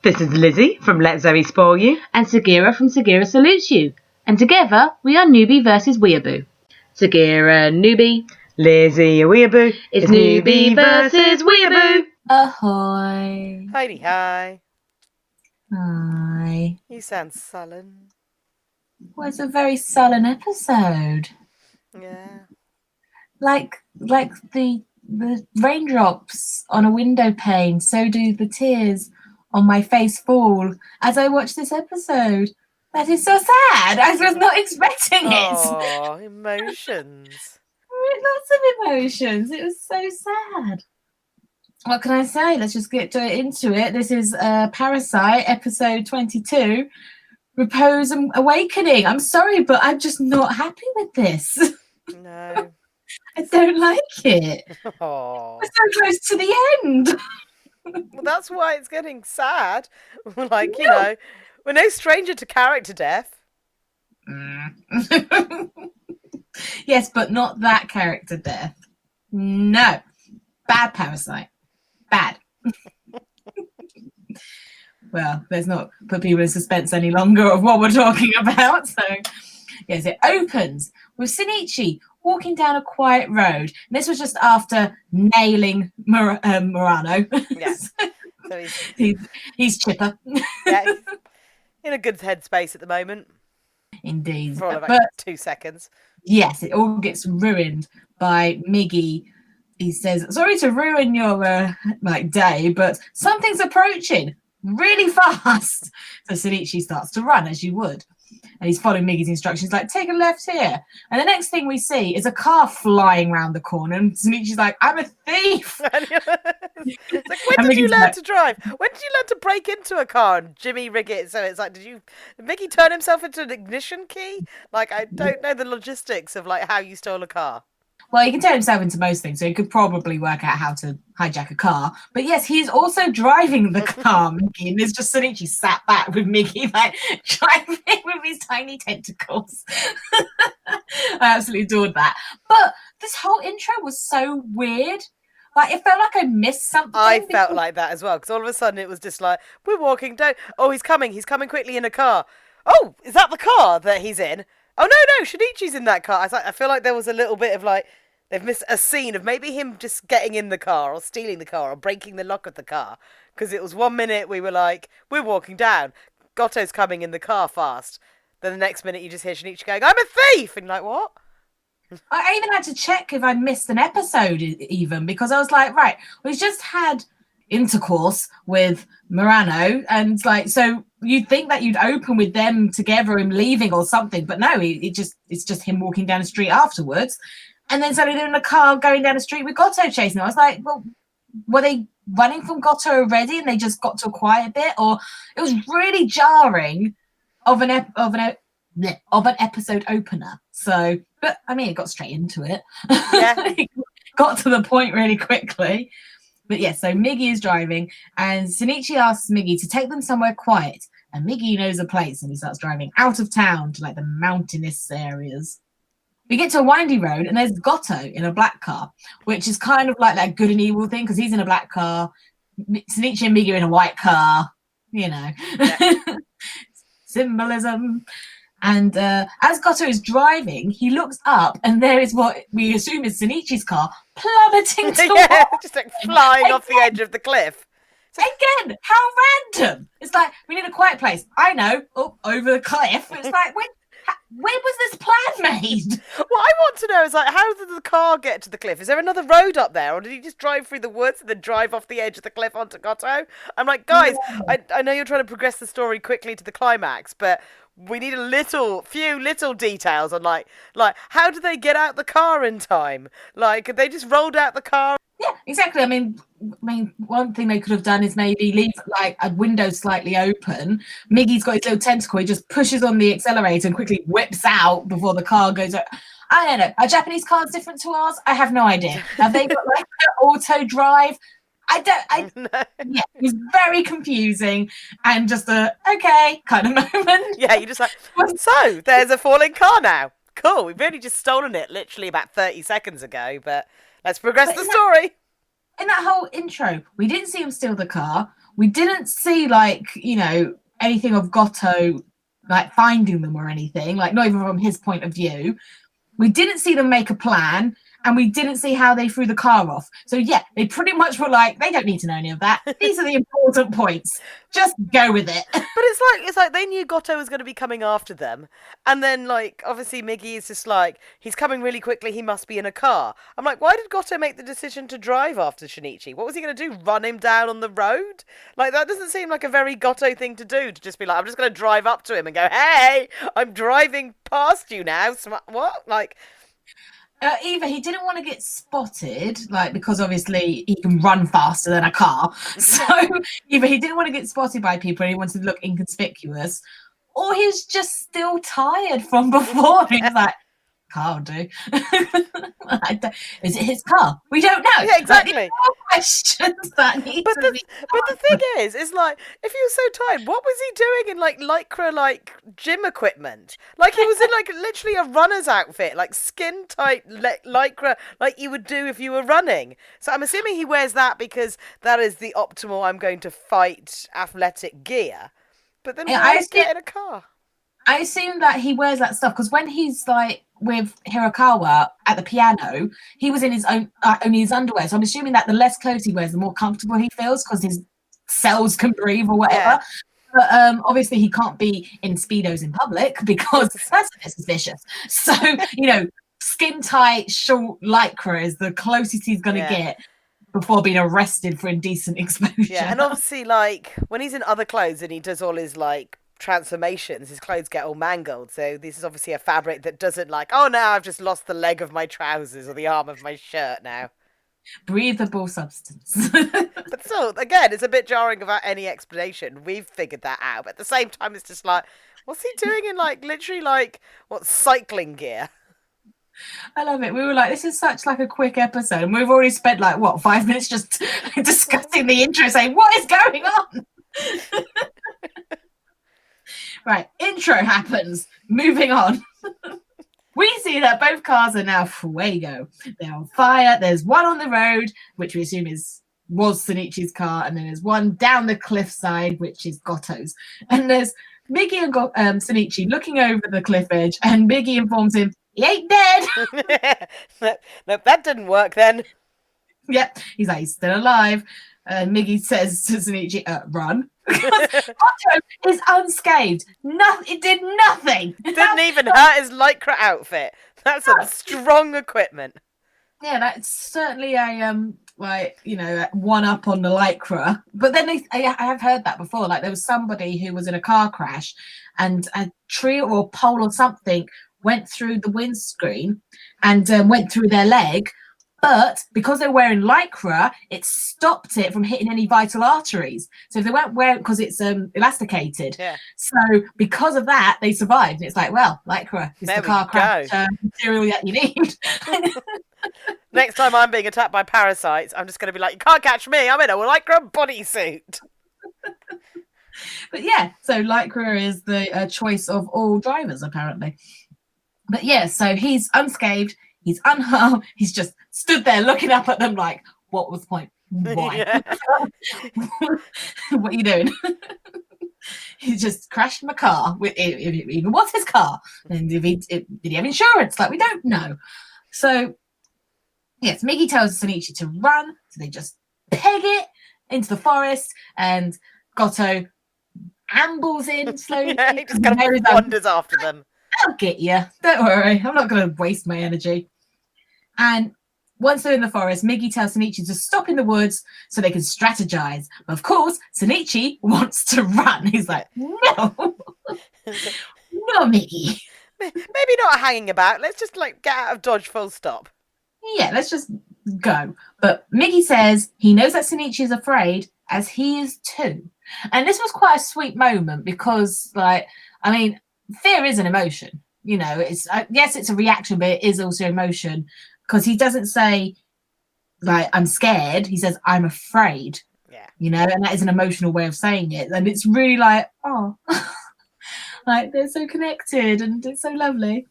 This is Lizzie from Let Zoe Spoil You. And Sagira from Sagira Salutes You. And together we are Newbie versus Weeaboo. Sagira, Newbie. Lizzie, a Weeaboo. It's Newbie versus Weeaboo. Ahoy. Heidi, hi. Hi. You sound sullen. Well, it's a very sullen episode. Yeah. Like the raindrops on a window pane, so do the tears on my face fall as I watch this episode. That is so sad. I was not expecting it. Oh, emotions. Lots of emotions. It was so sad. What can I say? Let's just get into it. This is Parasyte, episode 22, Repose and Awakening. I'm sorry, but I'm just not happy with this. No. I don't like it. Oh. We're so close to the end. Well, that's why it's getting sad. Like, you know, we're no stranger to character death. Yes, but not that character death. No. Bad Parasyte. Bad. Well, let's not put people in suspense any longer of what we're talking about. So, yes, it opens with Shinichi walking down a quiet road. And this was just after nailing Murano. Yes. So he's chipper. yeah, in a good headspace at the moment. Indeed. For all of about 2 seconds. Yes, it all gets ruined by Miggy. He says, sorry to ruin your day, but something's approaching really fast. So Shinichi starts to run, as you would. And he's following Miggy's instructions, like, take a left here. And the next thing we see is a car flying around the corner. And Shinichi's like, I'm a thief. It's like, when did you learn to drive? When did you learn to break into a car and Jimmy rig it? So it's like, did Miggy turn himself into an ignition key? Like, I don't know the logistics of, like, how you stole a car. Well, he can turn himself into most things, so he could probably work out how to hijack a car. But yes, he's also driving the car, Miggy, and there's just Shinichi sat back with Miggy, like, driving with his tiny tentacles. I absolutely adored that. But this whole intro was so weird. Like, it felt like I missed something. I felt like that as well, because all of a sudden it was just like, we're walking down. Oh, he's coming quickly in a car. Oh, is that the car that he's in? Oh, no, Shinichi's in that car. I feel like there was a little bit of, like, they've missed a scene of maybe him just getting in the car or stealing the car or breaking the lock of the car. Because it was 1 minute we were like, we're walking down. Goto's coming in the car fast. Then the next minute you just hear Shinichi going, I'm a thief! And you're like, what? I even had to check if I missed an episode even, because I was like, right, we've just had intercourse with Murano, and like, so you'd think that you'd open with them together and leaving or something, but no, it's just him walking down the street afterwards. And then suddenly they're in a car going down the street with Goto chasing them. I was like, well, were they running from Goto already and they just got to a quiet bit? Or it was really jarring of an episode opener. So, but I mean, it got straight into it. Yeah. It got to the point really quickly. But yeah, so Miggy is driving and Shinichi asks Miggy to take them somewhere quiet. And Miggy knows a place and he starts driving out of town to like the mountainous areas. We get to a windy road and there's Goto in a black car, which is kind of like that good and evil thing because he's in a black car. Shinichi and Miggy are in a white car, you know. Yeah. Symbolism. And as Goto is driving, he looks up and there is what we assume is Shinichi's car plummeting towards yeah, just like flying off the edge of the cliff. Again, how random. It's like, we need a quiet place. I know, over the cliff. It's like, when was this plan made? What I want to know is, like, how did the car get to the cliff? Is there another road up there? Or did he just drive through the woods and then drive off the edge of the cliff onto Goto? I'm like, guys, yeah. I know you're trying to progress the story quickly to the climax, but we need few little details on, like, how did they get out the car in time? Like, they just rolled out the car? Yeah, exactly. I mean, one thing they could have done is maybe leave like a window slightly open. Miggy's got his little tentacle. He just pushes on the accelerator and quickly whips out before the car goes out. I don't know. Are Japanese cars different to ours? I have no idea. Have they got like an auto drive? No. Yeah, it was very confusing and just a okay kind of moment. Yeah, you're just like, so there's a falling car now. Cool. We've only just stolen it literally about 30 seconds ago, but let's progress the story. In that whole intro, we didn't see him steal the car. we didn't see like, you know, anything of Goto like finding them or anything, like not even from his point of view. We didn't see them make a plan, and we didn't see how they threw the car off. So yeah, they pretty much were like, they don't need to know any of that. These are the important points. Just go with it. But it's like they knew Goto was going to be coming after them, and then like obviously Miggy is just like, he's coming really quickly, he must be in a car. I'm like, why did Goto make the decision to drive after Shinichi? What was he going to do? Run him down on the road? Like that doesn't seem like a very Goto thing to do. To just be like, I'm just going to drive up to him and go, hey, I'm driving past you now. What? Like. Either he didn't want to get spotted, like because obviously he can run faster than a car. So either he didn't want to get spotted by people and he wanted to look inconspicuous, or he's just still tired from before. He's like, car will do. Is it his car? We don't know. Yeah, exactly. Like, questions that need but to be the thing is like, if he was so tired, what was he doing in like lycra like gym equipment? Like he was in like literally a runner's outfit, like skin tight lycra, like you would do if you were running. So I'm assuming he wears that because that is the optimal I'm going to fight athletic gear. But then why get in a car? I assume that he wears that stuff because when he's like with Hirakawa at the piano, he was in his own only his underwear. So I'm assuming that the less clothes he wears, the more comfortable he feels because his cells can breathe or whatever. Yeah. But obviously he can't be in Speedos in public because that's a bit suspicious. So, you know, skin tight, short lycra is the closest he's going to get before being arrested for indecent exposure. Yeah, and obviously like when he's in other clothes and he does all his like transformations, his clothes get all mangled, so this is obviously a fabric that doesn't like, oh no, I've just lost the leg of my trousers or the arm of my shirt now. Breathable substance. But still, again, it's a bit jarring about any explanation. We've figured that out, but at the same time it's just like, what's he doing in like literally like what, cycling gear? I love it. We were like, this is such like a quick episode, and we've already spent like what 5 minutes just discussing the intro, saying what is going on. Right, intro happens. Moving on. We see that both cars are now fuego. They're on fire. There's one on the road, which we assume was Sonichi's car, and then there's one down the cliffside, which is Goto's. And there's Miggy and Sonichi looking over the cliff edge, and Miggy informs him he ain't dead. Nope, that didn't work then. Yep, he's like, he's still alive. Miggy says to Sonichi, run. Goto is unscathed. It did nothing. Didn't even hurt his lycra outfit. That's some strong equipment. Yeah, that's certainly a like, you know, one up on the lycra. But then I have heard that before. Like there was somebody who was in a car crash, and a tree or pole or something went through the windscreen and went through their leg. But because they're wearing lycra, it stopped it from hitting any vital arteries. So if they weren't wearing, because it's elasticated. Yeah. So because of that, they survived. And it's like, well, lycra is the car crash material that you need. Next time I'm being attacked by parasites, I'm just going to be like, you can't catch me. I'm in a lycra bodysuit. But yeah, so lycra is the choice of all drivers, apparently. But yeah, so he's unscathed. He's unharmed. He's just stood there looking up at them like, what was the point? Why? Yeah. What are you doing? He just crashed my car. If it even was his car. And did he have insurance? Like, we don't know. So, yes, Miggy tells Sonichi to run. So they just peg it into the forest. And Goto ambles in slowly. Yeah, he just kind of wanders after them. I'll get you. Don't worry. I'm not going to waste my energy. And once they're in the forest, Miggy tells Sonichi to stop in the woods so they can strategize. But of course, Sonichi wants to run. He's like, no. No, Miggy. Maybe not hanging about. Let's just like get out of Dodge full stop. Yeah, let's just go. But Miggy says he knows that Sonichi is afraid, as he is too. And this was quite a sweet moment because, like, I mean, fear is an emotion, you know. It's yes, it's a reaction, but it is also emotion because he doesn't say like I'm scared. He says I'm afraid. Yeah, you know, and that is an emotional way of saying it, and it's really like oh, like they're so connected and it's so lovely.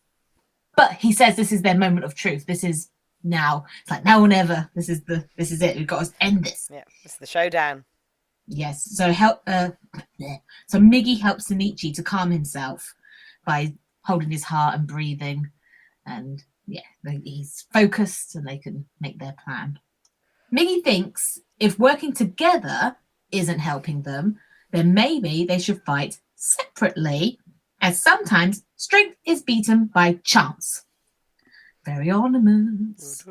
But he says this is their moment of truth. This is now. It's like now or never. This is it. We've got to end this. Yeah, it's the showdown. Yes. So so Miggy helps Shinichi to calm himself by holding his heart and breathing, and yeah, he's focused and they can make their plan. Miggy thinks if working together isn't helping them, then maybe they should fight separately, as sometimes strength is beaten by chance. Very ornaments.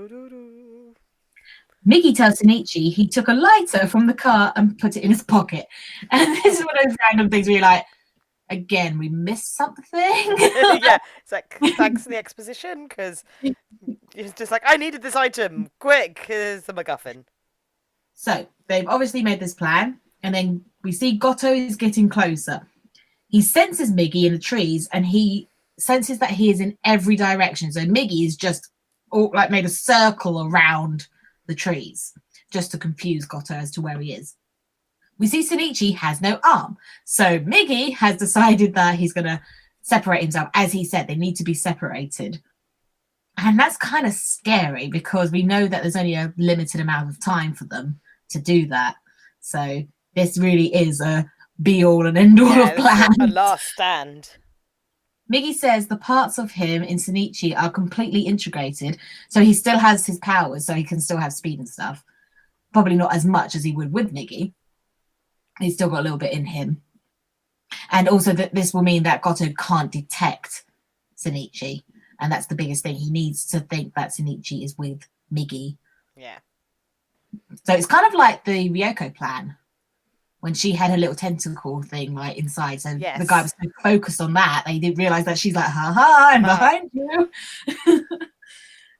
Miggy tells Shinichi he took a lighter from the car and put it in his pocket. And this is one of those random things where you're like, again, we missed something. Yeah, it's like, thanks for the exposition, because it's just like, I needed this item, quick, here's the MacGuffin. So they've obviously made this plan, and then we see Goto is getting closer. He senses Miggy in the trees, and he senses that he is in every direction. So Miggy is just made a circle around the trees just to confuse Goto as to where he is. We see Shinichi has no arm. So Miggy has decided that he's going to separate himself. As he said, they need to be separated. And that's kind of scary because we know that there's only a limited amount of time for them to do that. So this really is a be-all and end-all of plans. A last stand. Miggy says the parts of him in Shinichi are completely integrated, so he still has his powers, so he can still have speed and stuff. Probably not as much as he would with Miggy. He's still got a little bit in him. And also that this will mean that Goto can't detect Shinichi, and that's the biggest thing. He needs to think that Shinichi is with Miggy. Yeah. So it's kind of like the Ryoko plan, when she had her little tentacle thing like inside. So the guy was so focused on that, they didn't realize that she's like, ha, I'm behind you.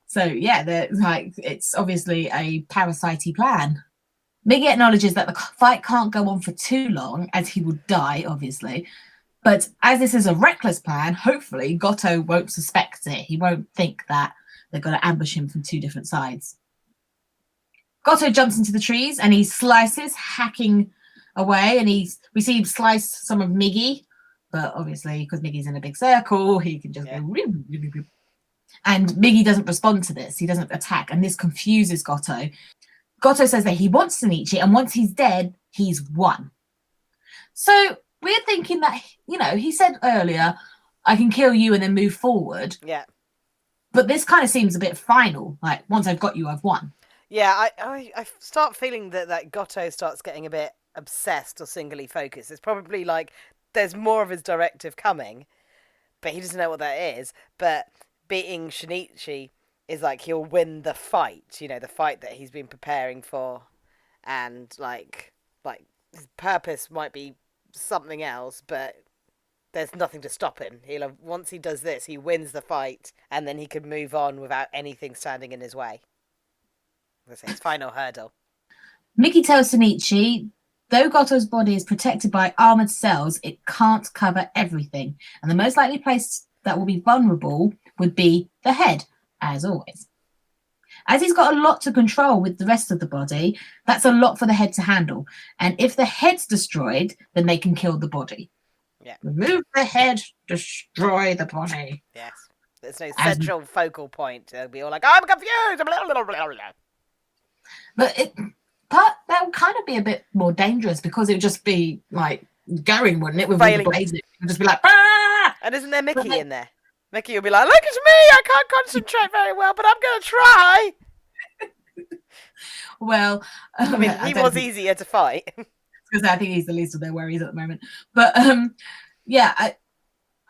So yeah, it's obviously a Parasyte plan. Miggy acknowledges that the fight can't go on for too long, as he would die, obviously. But as this is a reckless plan, hopefully Goto won't suspect it. He won't think that they're going to ambush him from two different sides. Goto jumps into the trees and he slices, hacking away, and we see him slice some of Miggy, but obviously because Miggy's in a big circle, he can just go. And Miggy doesn't respond to this. He doesn't attack, and this confuses Goto. Goto says that he wants Shinichi, and once he's dead, he's won. So we're thinking that, he said earlier, I can kill you and then move forward. Yeah. But this kind of seems a bit final. Like, once I've got you, I've won. Yeah, I start feeling that Goto starts getting a bit obsessed or singly focused. It's probably like there's more of his directive coming, but he doesn't know what that is. But beating Shinichi is like he'll win the fight, the fight that he's been preparing for, and like his purpose might be something else, but there's nothing to stop him. Once he does this, he wins the fight, and then he can move on without anything standing in his way. That's his final hurdle. Miggy tells Shinichi, though Goto's body is protected by armoured cells, it can't cover everything, and the most likely place that will be vulnerable would be the head, as always. As he's got a lot to control with the rest of the body, that's a lot for the head to handle, and if the head's destroyed, then they can kill the body. Yeah. Remove the head, destroy the body. Yes. There's no central focal point. They'll be all like, I'm confused! But that would kind of be a bit more dangerous because it would just be like going, wouldn't it? With all the blades, it would just be like, ah! And isn't there Mickey in there? Mickey will be like, look at me, I can't concentrate very well, but I'm going to try. Well, I mean, he was easier to fight. Because I think he's the least of their worries at the moment. But yeah,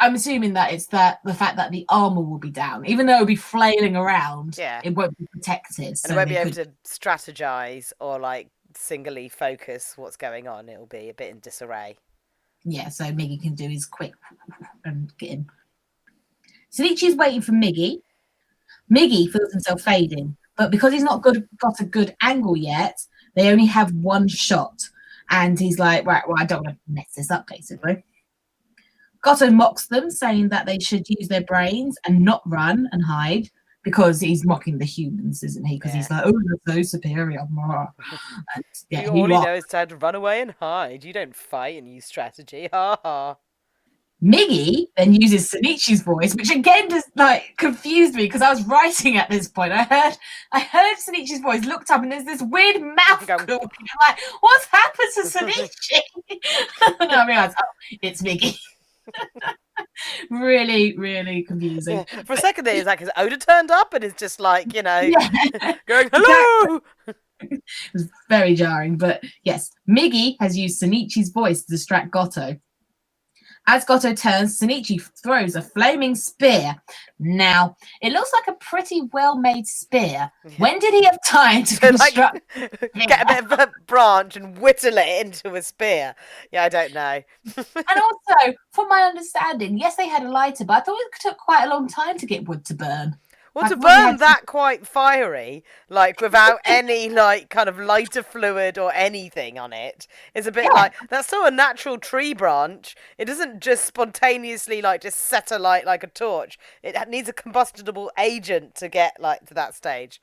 I'm assuming that it's the fact that the armor will be down, even though it'll be flailing around. Yeah, it won't be protected, and it won't be able to strategize or like singly focus what's going on. It'll be a bit in disarray. Yeah, so Miggy can do his quick and get him. Shinichi's waiting for Miggy. Miggy feels himself fading, but because he's not got a good angle yet, they only have one shot. And he's like, right, well, I don't want to mess this up, basically. Goto mocks them, saying that they should use their brains and not run and hide, because he's mocking the humans, isn't he? Because he's like, oh, you're so superior. And, all you know is to run away and hide. You don't fight and use strategy. Ha ha. Miggy then uses Sonichi's voice, which again just like confused me because I was writing at this point. I heard Sonichi's voice, looked up, and there's this weird mouth Go. clicking. I'm like, what's happened to Sonichi? And I realised, oh, it's Miggy. Really, really confusing. Yeah. For a second there, it's like his Oda turned up and it's just like, you know, Yeah. going, hello! It was very jarring, but yes, Miggy has used Sonichi's voice to distract Goto. As Goto turns, Sonichi throws a flaming spear. Now, it looks like a pretty well-made spear. When did he have time to construct? Get a bit of a branch and whittle it into a spear. Yeah, I don't know. And also, from my understanding, yes, they had a lighter, but I thought it took quite a long time to get wood to burn. Well, Like, to when they burn had that quite fiery, like without any like kind of lighter fluid or anything on it, is a bit Yeah. like that's still a natural tree branch. It doesn't just spontaneously like just set alight like a torch. It needs a combustible agent to get like to that stage.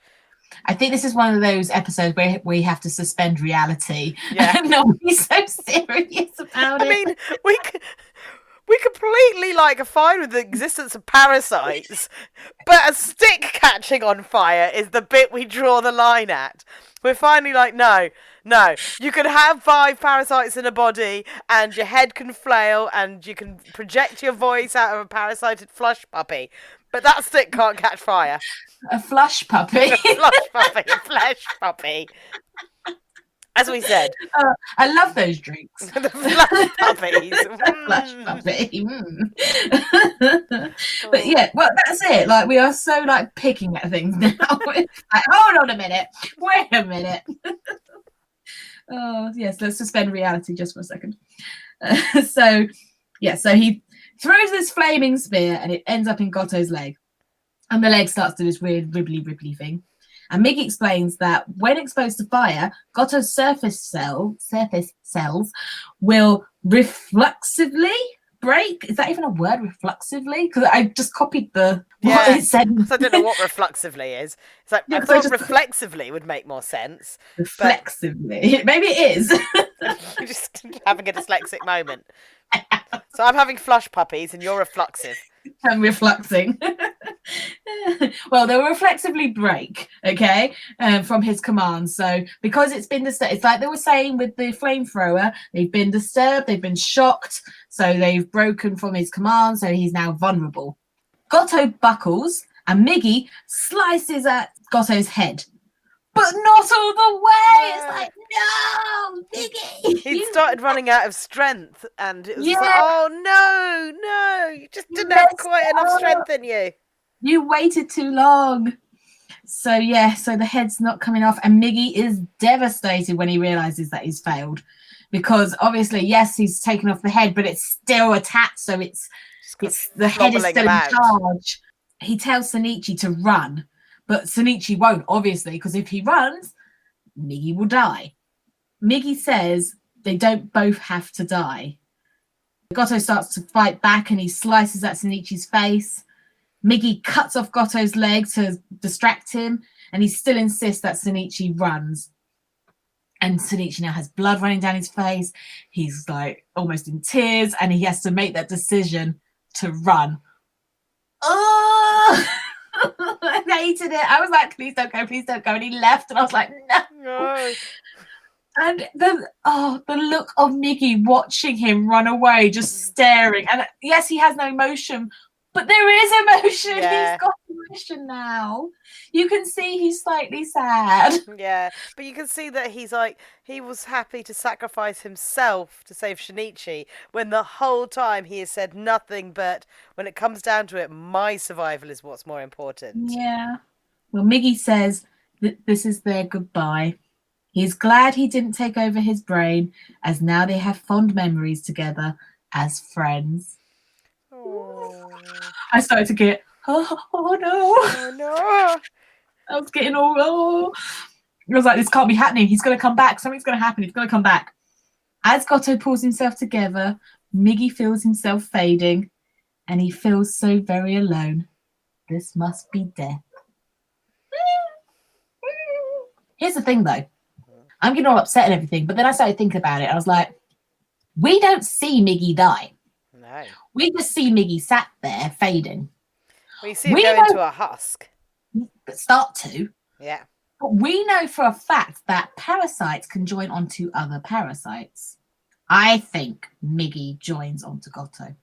I think this is one of those episodes where we have to suspend reality. Yeah. And not be so serious about it. I mean, we completely like are fine with the existence of parasites, but a stick catching on fire is the bit we draw the line at. We're finally like, no, you can have 5 parasites in a body and your head can flail and you can project your voice out of a parasited flush puppy, but that stick can't catch fire. A flush puppy. A flush puppy, a flesh puppy. As we said. I love those drinks. The flush puppies. Flush puppy. But yeah, well, that's it. Like, we are so like picking at things now. Like, hold on a minute. Wait a minute. Oh yes, let's suspend reality just for a second. So he throws this flaming spear and it ends up in Goto's leg, and the leg starts to do this weird ribbly thing. And Miggy explains that when exposed to fire, Goto's surface cells will reflexively break. Is that even a word, reflexively? Because I just copied what it said. I don't know what reflexively is. It's like, I thought reflexively would make more sense. Reflexively. Maybe it is. You're just having a dyslexic moment. So I'm having flush puppies and you're reflexive. I'm refluxing. Well, they'll reflexively break, okay, from his commands. So because it's been disturbed, it's like they were saying with the flamethrower, they've been disturbed, they've been shocked, so they've broken from his command, so he's now vulnerable. Goto buckles and Miggy slices at Goto's head, but not all the way. It's like, no, Miggy. He'd started running out of strength, and it was like, oh no, you just didn't have quite enough strength in you. You waited too long. So the head's not coming off, and Miggy is devastated when he realizes that he's failed, because obviously, yes, he's taken off the head, but it's still attached, so it's the head is still in charge. He tells Sonichi to run, but Sonichi won't, obviously, because if he runs, Miggy will die. Miggy says they don't both have to die. Goto starts to fight back, and he slices at Sonichi's face. Miggy cuts off Goto's leg to distract him, and he still insists that Sonichi runs. And Sonichi now has blood running down his face. He's like almost in tears, and he has to make that decision to run. Oh, I hated it. I was like, please don't go. And he left, and I was like, no. And the look of Miggy watching him run away, just staring. And yes, he has no emotion, but there is emotion. Yeah. He's got emotion now. You can see he's slightly sad. Yeah, but you can see that he was happy to sacrifice himself to save Shinichi, when the whole time he has said nothing but, when it comes down to it, my survival is what's more important. Yeah. Well, Miggy says that this is their goodbye. He's glad he didn't take over his brain, as now they have fond memories together as friends. Oh. I started to get, oh no. I was getting all, I was like, this can't be happening. He's going to come back. Something's going to happen. He's going to come back. As Goto pulls himself together, Miggy feels himself fading, and he feels so very alone. This must be death. Here's the thing, though. I'm getting all upset and everything, but then I started thinking about it. I was like, we don't see Miggy die. No. We just see Miggy sat there fading. We see him go into a husk. But start to. Yeah. But we know for a fact that parasites can join onto other parasites. I think Miggy joins onto Goto.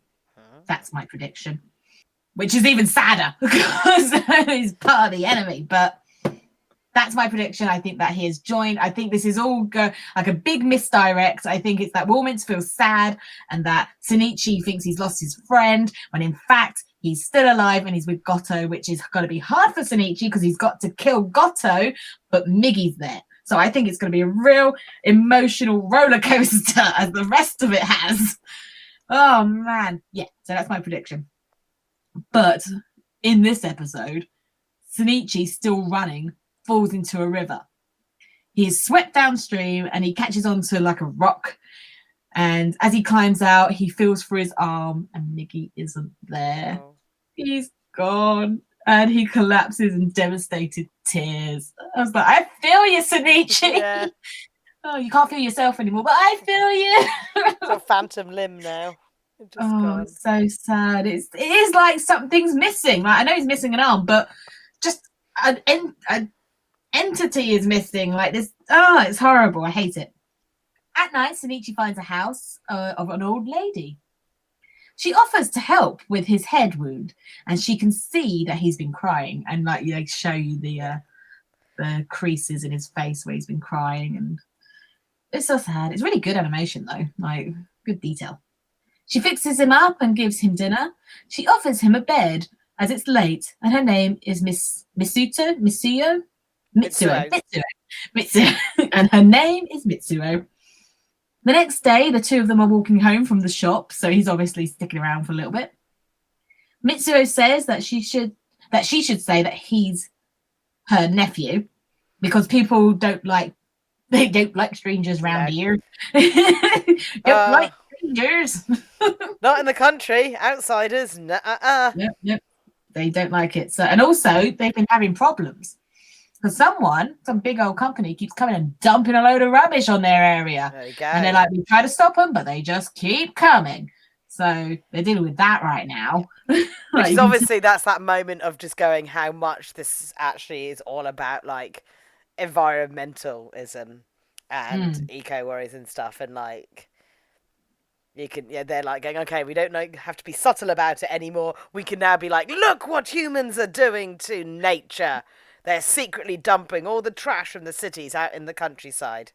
That's my prediction. Which is even sadder because he's part of the enemy. But that's my prediction. I think that he has joined. I think this is all like a big misdirect. I think it's that we're all meant to feel sad and that Shinichi thinks he's lost his friend when in fact he's still alive and he's with Goto, which is going to be hard for Shinichi because he's got to kill Goto, but Miggy's there. So I think it's going to be a real emotional roller coaster as the rest of it has. Oh, man. Yeah, so that's my prediction. But in this episode, Shinichi's still running, falls into a river. He is swept downstream and he catches onto like a rock. And as he climbs out, he feels for his arm and Miggy isn't there. Oh. He's gone. And he collapses in devastated tears. I was like, I feel you, Shinichi. Yeah. Oh, you can't feel yourself anymore, but I feel you. It's a phantom limb now. It's so sad. It is like something's missing. Like I know he's missing an arm, but just an entity is missing. Like this. Oh, it's horrible. I hate it. At night, Shinichi finds a house of an old lady. She offers to help with his head wound, and she can see that he's been crying, and like they show you the creases in his face where he's been crying, and it's so sad. It's really good animation though, like good detail. She fixes him up and gives him dinner. She offers him a bed as it's late, and her name is Mitsuo, and her name is Mitsuo. The next day, the two of them are walking home from the shop, so he's obviously sticking around for a little bit. Mitsuo says that she should say that he's her nephew because people don't like strangers round here. Don't like strangers. Not in the country, outsiders. Yep. They don't like it. So, and also they've been having problems. Because some big old company keeps coming and dumping a load of rubbish on their area. There you go. And they're like, we try to stop them, but they just keep coming. So they're dealing with that right now. Which is obviously that's that moment of just going how much this actually is all about like environmentalism and eco worries and stuff. And like they're like going, okay, we don't have to be subtle about it anymore. We can now be like, look what humans are doing to nature. They're secretly dumping all the trash from the cities out in the countryside.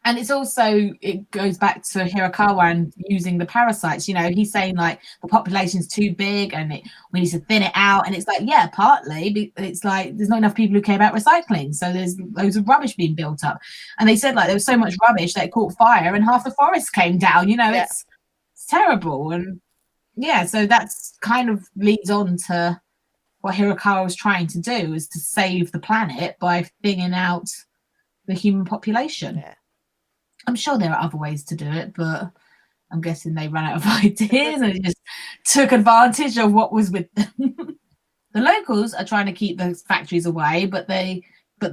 And it's also, it goes back to Hirakawa and using the parasites. You know, he's saying like the population's too big and we need to thin it out. And it's like, yeah, partly. It's like there's not enough people who care about recycling. So there's loads of rubbish being built up. And they said like there was so much rubbish that it caught fire and half the forest came down. You know, it's terrible. And yeah, so that's kind of leads on to what Hirakawa was trying to do, is to save the planet by thinning out the human population. Yeah. I'm sure there are other ways to do it, but I'm guessing they ran out of ideas and just took advantage of what was with them. The locals are trying to keep those factories away, but the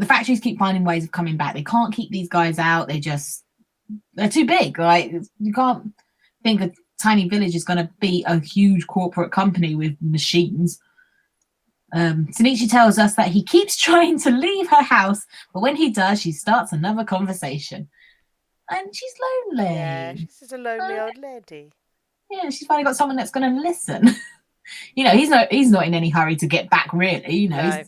factories keep finding ways of coming back. They can't keep these guys out. They're too big. Like you can't think a tiny village is going to beat a huge corporate company with machines. Shinichi tells us that he keeps trying to leave her house, but when he does, she starts another conversation. And she's lonely. Yeah, she's just a lonely old lady. Yeah, she's finally got someone that's going to listen. You know, he's not in any hurry to get back, really. You know. No.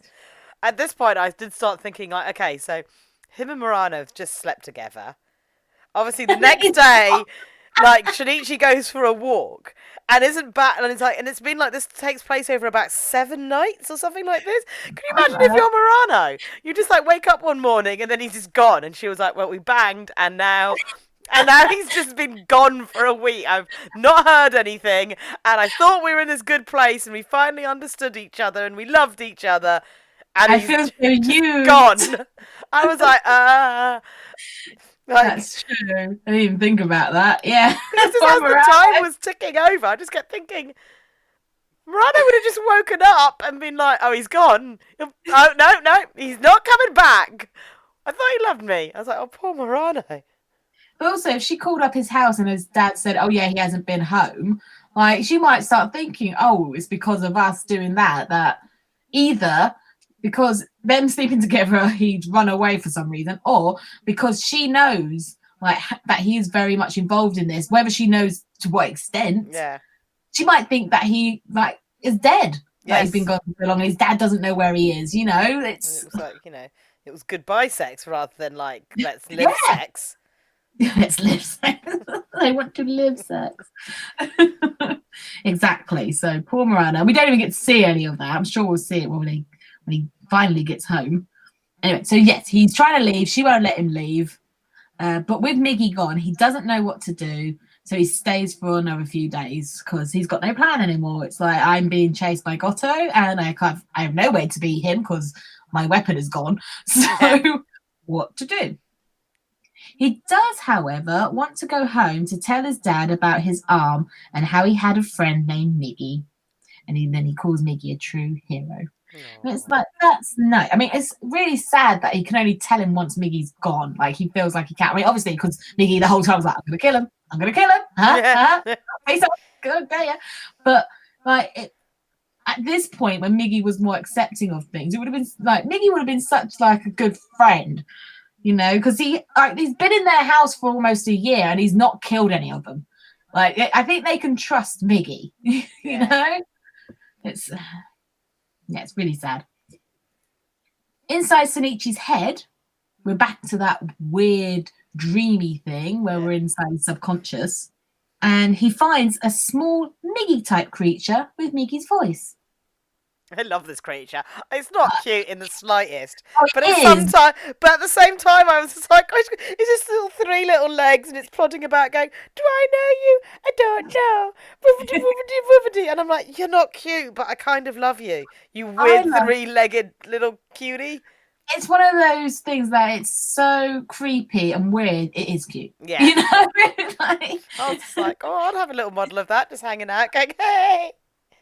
At this point, I did start thinking, like, okay, so him and Murano have just slept together. Obviously, the next day, like, Shinichi goes for a walk. And isn't back, and it's been like this takes place over about 7 nights or something like this. Can you imagine if you're Murano? You just like wake up one morning and then he's just gone, and she was like, "Well, we banged, and now he's just been gone for a week. I've not heard anything, and I thought we were in this good place, and we finally understood each other, and we loved each other, and he's feel so used. Gone." I was like, That's true. I didn't even think about that. Yeah. Because as the time was ticking over, I just kept thinking, Murano would have just woken up and been like, oh, he's gone. Oh, no, he's not coming back. I thought he loved me. I was like, oh, poor Murano. But also, if she called up his house and his dad said, oh, yeah, he hasn't been home, Like, she might start thinking, oh, it's because of us doing that either because them sleeping together, he'd run away for some reason, or because she knows like that he is very much involved in this, whether she knows to what extent. Yeah. She might think that he like is dead. That Yes. he's been gone for so long and his dad doesn't know where he is, you know. And it was like, it was goodbye sex rather than like let's live sex. Let's live sex. They want to live sex. Exactly. So poor Miranda. We don't even get to see any of that. I'm sure we'll see it when he finally gets home. Anyway, so yes, he's trying to leave. She won't let him leave. But with Miggy gone, he doesn't know what to do. So he stays for another few days because he's got no plan anymore. It's like, I'm being chased by Gotto and I have no way to beat him because my weapon is gone. So what to do? He does, however, want to go home to tell his dad about his arm and how he had a friend named Miggy. And then he calls Miggy a true hero. And it's like, that's no. I mean, it's really sad that he can only tell him once Miggy's gone. Like, he feels like he can't. I mean, obviously, because Miggy the whole time was like, I'm going to kill him. I'm going to kill him. Say something. Good, yeah. But, like, at this point, when Miggy was more accepting of things, it would have been like, Miggy would have been such, like, a good friend, you know, because he's been in their house for almost a year and he's not killed any of them. Like, I think they can trust Miggy, you know? It's really sad. Inside Shinichi's head, we're back to that weird, dreamy thing where we're inside his subconscious, and he finds a small Miggy-type creature with Miggy's voice. I love this creature. It's not cute in the slightest, but it at the same time, I was just like, it's just little 3 little legs, and it's plodding about, going, "Do I know you? I don't know." Woofity, woofity, woofity. And I'm like, you're not cute, but I kind of love you. You weird 3-legged little cutie. It's one of those things that it's so creepy and weird. It is cute. Yeah. You know, like, I was just like, oh, I'd have a little model of that, just hanging out, going, hey.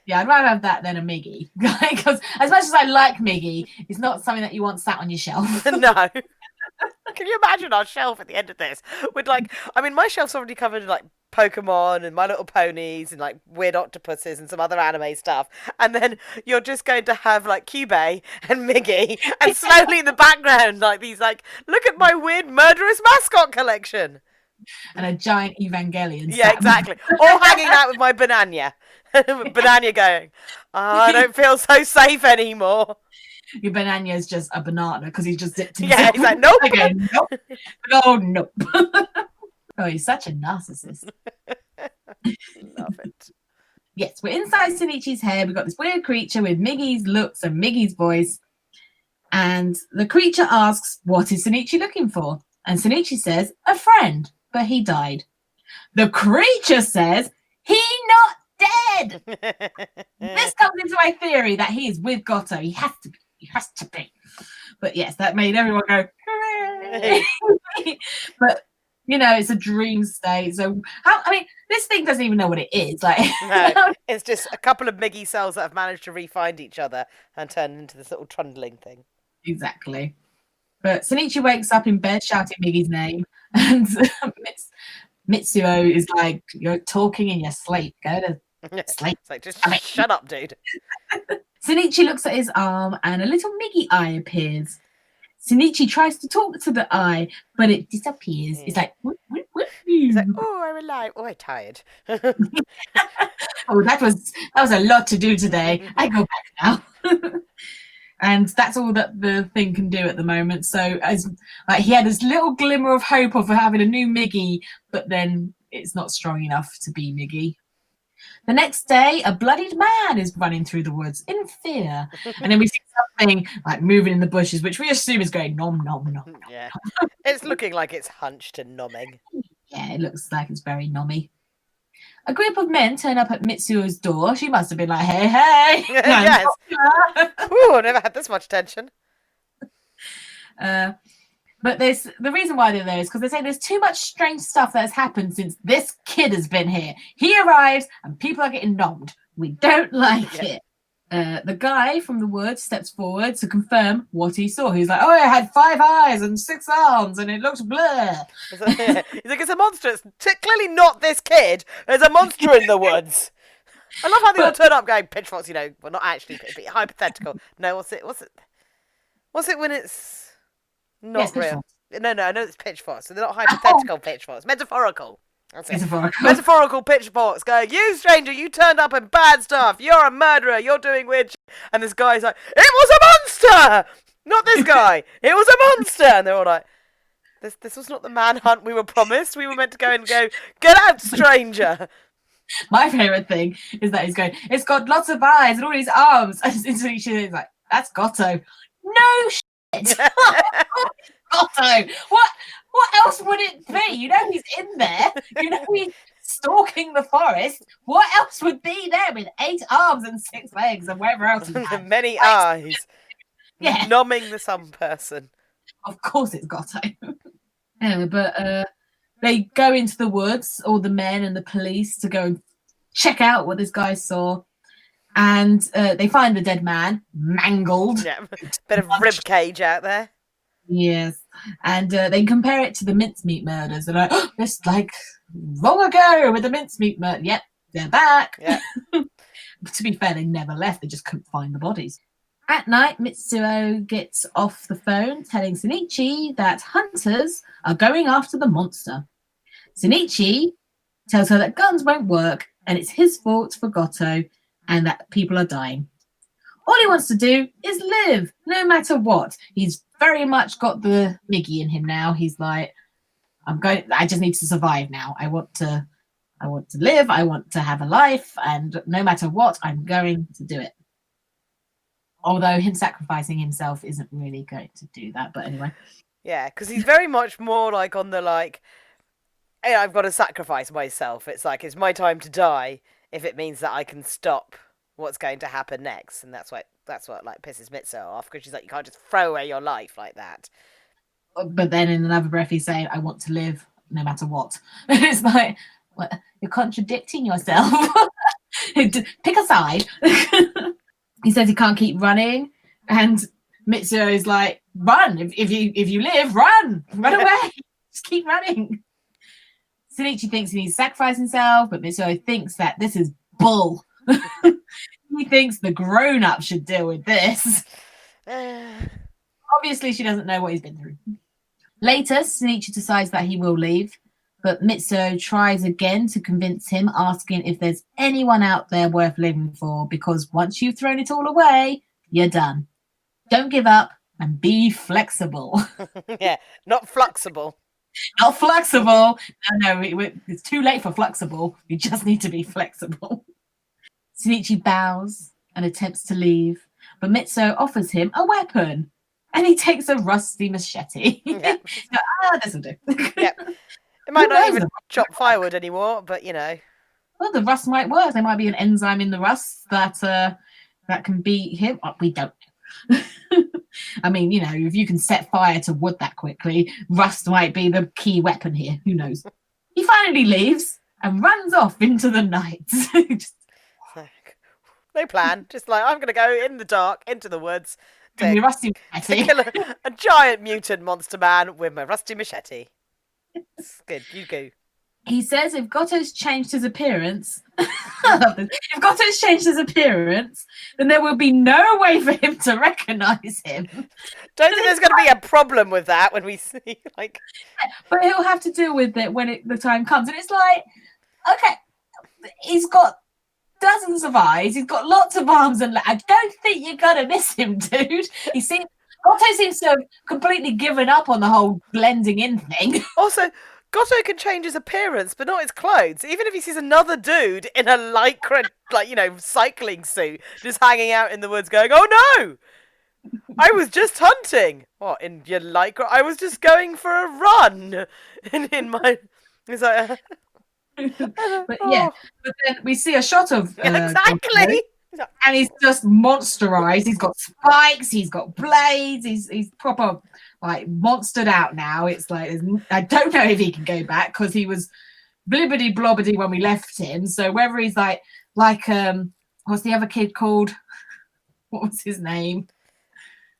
Yeah, I'd rather have that than a Miggy. Because as much as I like Miggy, it's not something that you want sat on your shelf. No. Can you imagine our shelf at the end of this? With like, I mean, my shelf's already covered in like Pokemon and My Little Ponies and like weird octopuses and some other anime stuff. And then you're just going to have like Cubey and Miggy and slowly in the background, like these like, look at my weird murderous mascot collection. And a giant Evangelion. Yeah, exactly. All hanging out with my Banana. Banana going, oh, I don't feel so safe anymore. Your Banana is just a banana because he's just dipped Yeah, himself. he's like, nope. Okay, nope. No, nope. Oh, he's such a narcissist. Love it. Yes, we're inside Shinichi's head. We've got this weird creature with Miggy's looks and Miggy's voice. And the creature asks, what is Shinichi looking for? And Shinichi says, a friend, but he died. The creature says, he not dead. This comes into my theory that he is with Goto. He has to be. He has to be. But yes, that made everyone go, hooray. But, you know, it's a dream state. So, I mean, this thing doesn't even know what it is. Like, no, it's just a couple of Miggy cells that have managed to re-find each other and turn into this little trundling thing. Exactly. But Shinichi wakes up in bed shouting Miggy's name. And Mitsuo is like, you're talking in your sleep. Go to sleep. It's like, just shut up, dude. Shinichi looks at his arm and a little Miggy eye appears. Shinichi tries to talk to the eye, but it disappears. It's like, whoop, whoop, whoop. He's like, oh, I'm alive. Oh, I'm tired. Oh, that was a lot to do today. I go back now. And that's all that the thing can do at the moment. So as like he had this little glimmer of hope of having a new Miggy, but then it's not strong enough to be Miggy. The next day, a bloodied man is running through the woods in fear. And then we see something like moving in the bushes, which we assume is going nom, nom, nom. Yeah. It's looking like it's hunched and nomming. Yeah, it looks like it's very nommy. A group of men turn up at Mitsuo's door. She must have been like, hey, hey. Yes. Ooh, I've never had this much tension. But the reason why they're there is because they say there's too much strange stuff that has happened since this kid has been here. He arrives and people are getting nommed. We don't like it. The guy from the woods steps forward to confirm what he saw. He's like, oh, it had 5 eyes and 6 arms and it looks blur. He's like, it's a monster. It's clearly not this kid. There's a monster in the woods. I love how they all turn up going, pitchforks, you know, well, not actually, but hypothetical. No, what's it? What's it when it's not Yes, real? pitchforks. No, I know it's pitchforks, so they're not hypothetical pitchforks. Metaphorical. That's it. Metaphorical. Metaphorical pitchforks going, you stranger, you turned up in bad stuff. You're a murderer. You're doing weird shit. And this guy's like, it was a monster! Not this guy. It was a monster! And they're all like, this was not the manhunt we were promised. We were meant to go and go, get out, stranger! My favourite thing is that he's going, it's got lots of eyes and all these arms. And instantly she's like, that's Gotto. No shit! Gotto! What else would it be? You know he's in there. You know he's stalking the forest. What else would be there with 8 arms and 6 legs and wherever else he has? Many eyes. Yeah. Numbing the sun person. Of course it's Gotto. Anyway, but they go into the woods, all the men and the police, to go and check out what this guy saw. And they find the dead man, mangled. Yeah, bit of rib cage out there. Yes. And they compare it to the mincemeat murders. They're like, oh, it's like long ago with the mincemeat murder. Yep, they're back. Yeah. To be fair, they never left. They just couldn't find the bodies. At night, Mitsuo gets off the phone telling Shinichi that hunters are going after the monster. Shinichi tells her that guns won't work and it's his fault for Goto and that people are dying. All he wants to do is live, no matter what. He's very much got the Miggy in him now. He's like, I just need to survive now. I want to live, I want to have a life, and no matter what, I'm going to do it. Although him sacrificing himself isn't really going to do that, but anyway. Yeah, because he's very much more like on the like, hey, I've got to sacrifice myself. It's like, it's my time to die if it means that I can stop what's going to happen next. And that's what like pisses Mitsuo off, because she's like, you can't just throw away your life like that. But then in another breath he's saying, I want to live no matter what. It's like, well, you're contradicting yourself. Pick a side. He says he can't keep running, and Mitsuo is like, run. If you live, run away. Just keep running. Shinichi thinks he needs to sacrifice himself, but Mitsuo thinks that this is bull. He thinks the grown-up should deal with this. Obviously, she doesn't know what he's been through. Later, Shinichi decides that he will leave, but Mitsuo tries again to convince him, asking if there's anyone out there worth living for, because once you've thrown it all away, you're done. Don't give up and be flexible. Yeah, not flexible. Not flexible. No, it's too late for flexible. You just need to be flexible. Shinichi bows and attempts to leave, but Mitsuo offers him a weapon, and he takes a rusty machete. Yep. This will do. Yep. It might not even chop firewood anymore, but you know. Well, the rust might work. There might be an enzyme in the rust that can beat him. Oh, we don't know. I mean, you know, if you can set fire to wood that quickly, rust might be the key weapon here. Who knows? He finally leaves and runs off into the night. No plan. Just like, I'm going to go in the dark, into the woods, to kill a giant mutant monster man with my rusty machete. It's good. You go. He says if Goto's changed his appearance, I love this. If Goto's changed his appearance, then there will be no way for him to recognise him. Don't think there's going to be a problem with that when we see, like... But he'll have to deal with it when the time comes. And it's like, okay, he's got dozens of eyes, he's got lots of arms and legs. I don't think you're going to miss him, dude. Goto seems to have completely given up on the whole blending in thing. Also, Goto can change his appearance, but not his clothes. Even if he sees another dude in a lycra, like, you know, cycling suit, just hanging out in the woods going, oh no! I was just hunting. What, in your lycra? I was just going for a run. In my... It's like... But yeah, but then we see a shot of... exactly! Goto, and he's just monsterized. He's got spikes, he's got blades, he's proper... like monstered out now. It's like, I don't know if he can go back because he was blibbity blobbity when we left him. So whether he's like what's the other kid called? What was his name?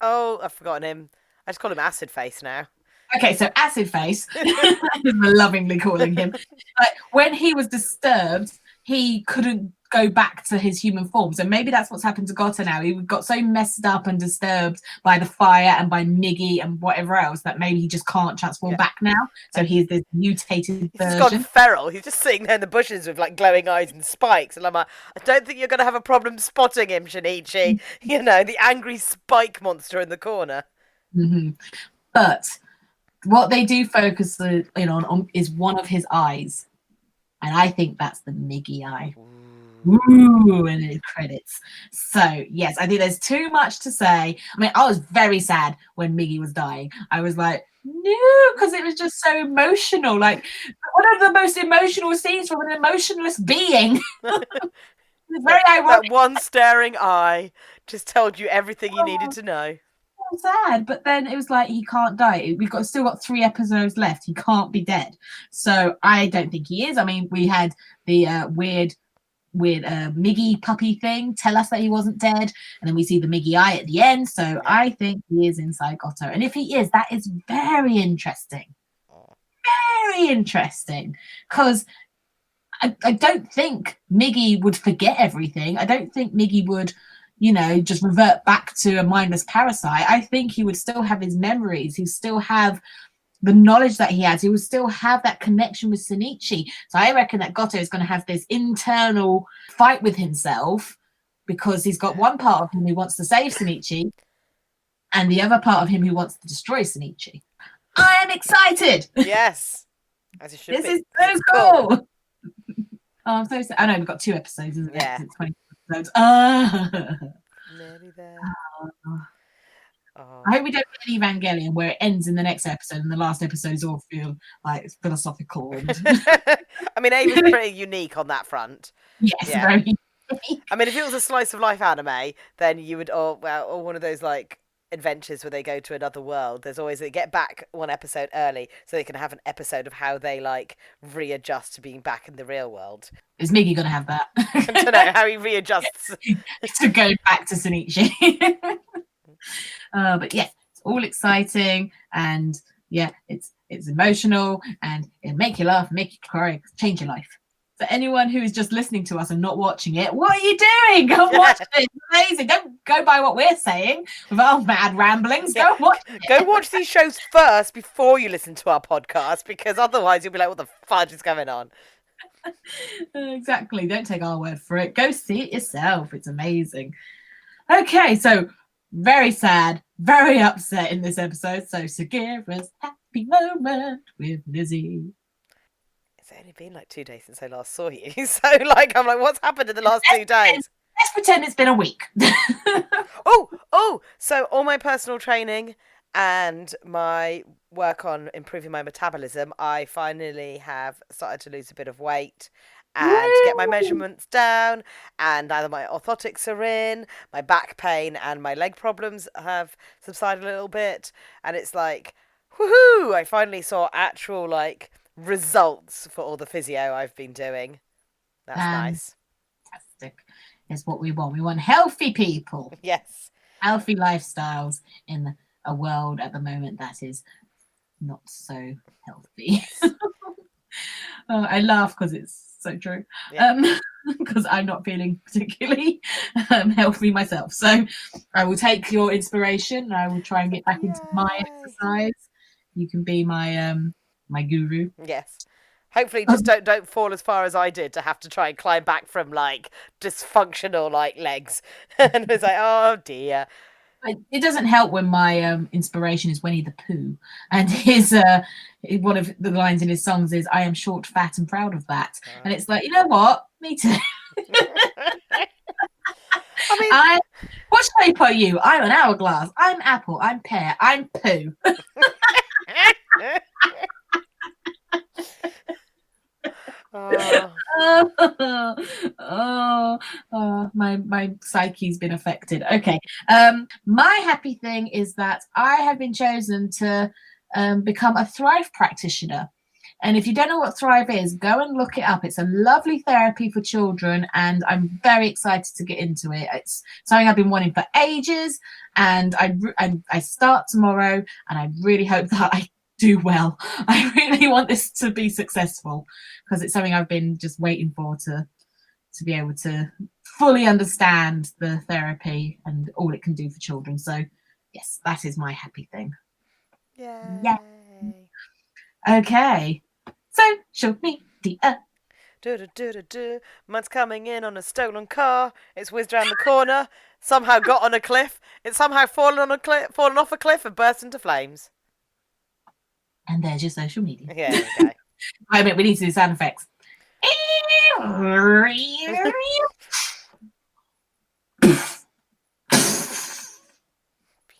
Oh, I've forgotten him. I just call him Acid Face now. Okay, so Acid Face. I'm lovingly calling him. Like, when he was disturbed, he couldn't go back to his human form. So maybe that's what's happened to Gotta now. He got so messed up and disturbed by the fire and by Miggy and whatever else that maybe he just can't transform back now. So he's this mutated He's just gone version. feral. He's just sitting there in the bushes with like glowing eyes and spikes. And I'm like, I don't think you're going to have a problem spotting him, Shinichi. You know, the angry spike monster in the corner. Mm-hmm. But what they do focus in on is one of his eyes. And I think that's the Miggy eye. Ooh, and it credits. So yes, I think there's too much to say. I mean, I was very sad when Miggy was dying. I was like, no, because it was just so emotional. Like one of the most emotional scenes from an emotionless being. It's very ironic. That one staring eye just told you everything you needed to know. Sad, but then it was like he can't die. We've still got 3 episodes left. He can't be dead. So I don't think he is. I mean, we had the weird Miggy puppy thing tell us that he wasn't dead, and then we see the Miggy eye at the end. So I think he is inside Goto, and if he is, that is very interesting. Very interesting, because I don't think Miggy would forget everything. I don't think Miggy would, you know, just revert back to a mindless parasite. I think he would still have his memories. He'd still have the knowledge that he has. He would still have that connection with Shinichi. So I reckon that Goto is going to have this internal fight with himself because he's got one part of him who wants to save Shinichi and the other part of him who wants to destroy Shinichi. I am excited. Yes. As it should This be. is so cool. Oh, I'm so sad. I know we've got 2 episodes, isn't it? Yeah. It's 20 episodes. Nearly there. I hope we don't get any Evangelion where it ends in the next episode and the last episodes all feel like philosophical. And I mean, Ava's pretty unique on that front. yes, Yeah. very unique. I mean, if it was a slice of life anime, then you would, or one of those like adventures where they go to another world. There's always they get back 1 episode early so they can have an episode of how they like readjust to being back in the real world. Is Miggy gonna have that? I don't know how he readjusts to go back to Shinichi. But yeah, it's all exciting and yeah, it's emotional and it'll make you laugh, make you cry, change your life. So anyone who is just listening to us and not watching it, what are you doing? Go watch it. It's amazing. Don't go by what we're saying with our mad ramblings. Go watch it. Go watch these shows first before you listen to our podcast, because otherwise you'll be like, what the fudge is going on? Exactly. Don't take our word for it. Go see it yourself. It's amazing. Okay, so very sad, very upset in this episode. So Sagira's happy moment with Lizzie. It's only been like 2 days since I last saw you. So like, I'm like, what's happened in the last 2 days? Let's pretend it's been a week. So all my personal training and my work on improving my metabolism, I finally have started to lose a bit of weight and get my measurements down, and either my orthotics are in, my back pain and my leg problems have subsided a little bit, and it's like, woohoo! I finally saw actual like results for all the physio I've been doing. That's nice. Fantastic. Is what we want. We want healthy people. Yes. Healthy lifestyles in a world at the moment that is not so healthy. I laugh because it's so true. Because I'm not feeling particularly healthy myself. So I will take your inspiration and I will try and get back into my exercise. You can be my my guru. Yes. Hopefully just don't fall as far as I did to have to try and climb back from like dysfunctional like legs. And it's like, oh dear. It doesn't help when my inspiration is Winnie the Pooh, and his one of the lines in his songs is "I am short, fat, and proud of that." And it's like, you know what? Me too. I mean, what shape are you? I'm an hourglass. I'm apple. I'm pear. I'm poo. My psyche's been affected. Okay. My happy thing is that I have been chosen to become a Thrive practitioner. And if you don't know what Thrive is, go and look it up. It's a lovely therapy for children, and I'm very excited to get into it. It's something I've been wanting for ages, and I start tomorrow, and I really hope that I do well. I really want this to be successful because it's something I've been just waiting for to to be able to fully understand the therapy and all it can do for children. So, yes, that is my happy thing. Yay. Okay, social media. Do. Mine's coming in on a stolen car. It's whizzed around the corner. Somehow got on a cliff. It's somehow fallen off a cliff and burst into flames. And there's your social media. Yeah, there you go. I mean, we need to do sound effects.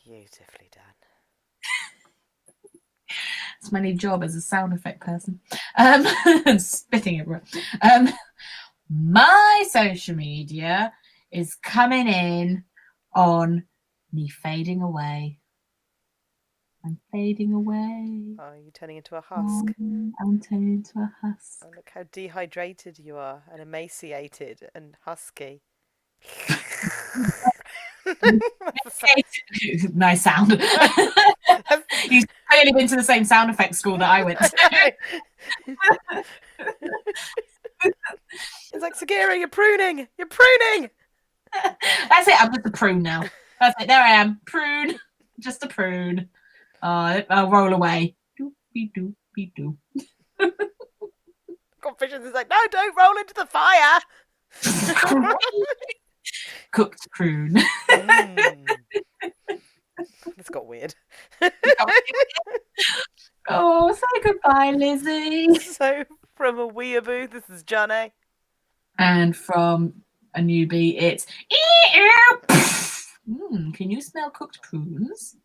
Beautifully done. It's my new job as a sound effect person. Spitting everywhere. My social media is coming in on me fading away. I'm fading away. Oh, you're turning into a husk. I'm turning into a husk. Oh, look how dehydrated you are and emaciated and husky. Nice sound. You've clearly been to the same sound effects school that I went to. It's like, Sagira, you're pruning! You're pruning! That's it, I'm just a prune now. That's it, there I am. Prune. Just a prune. I'll roll away. Doopy-doopy-doo. Confessions is like, no, don't roll into the fire! Cooked prune. This got weird. Oh, say goodbye, Lizzie. So, from a Weeaboo, this is Johnny. And from a newbie, it's can you smell cooked prunes?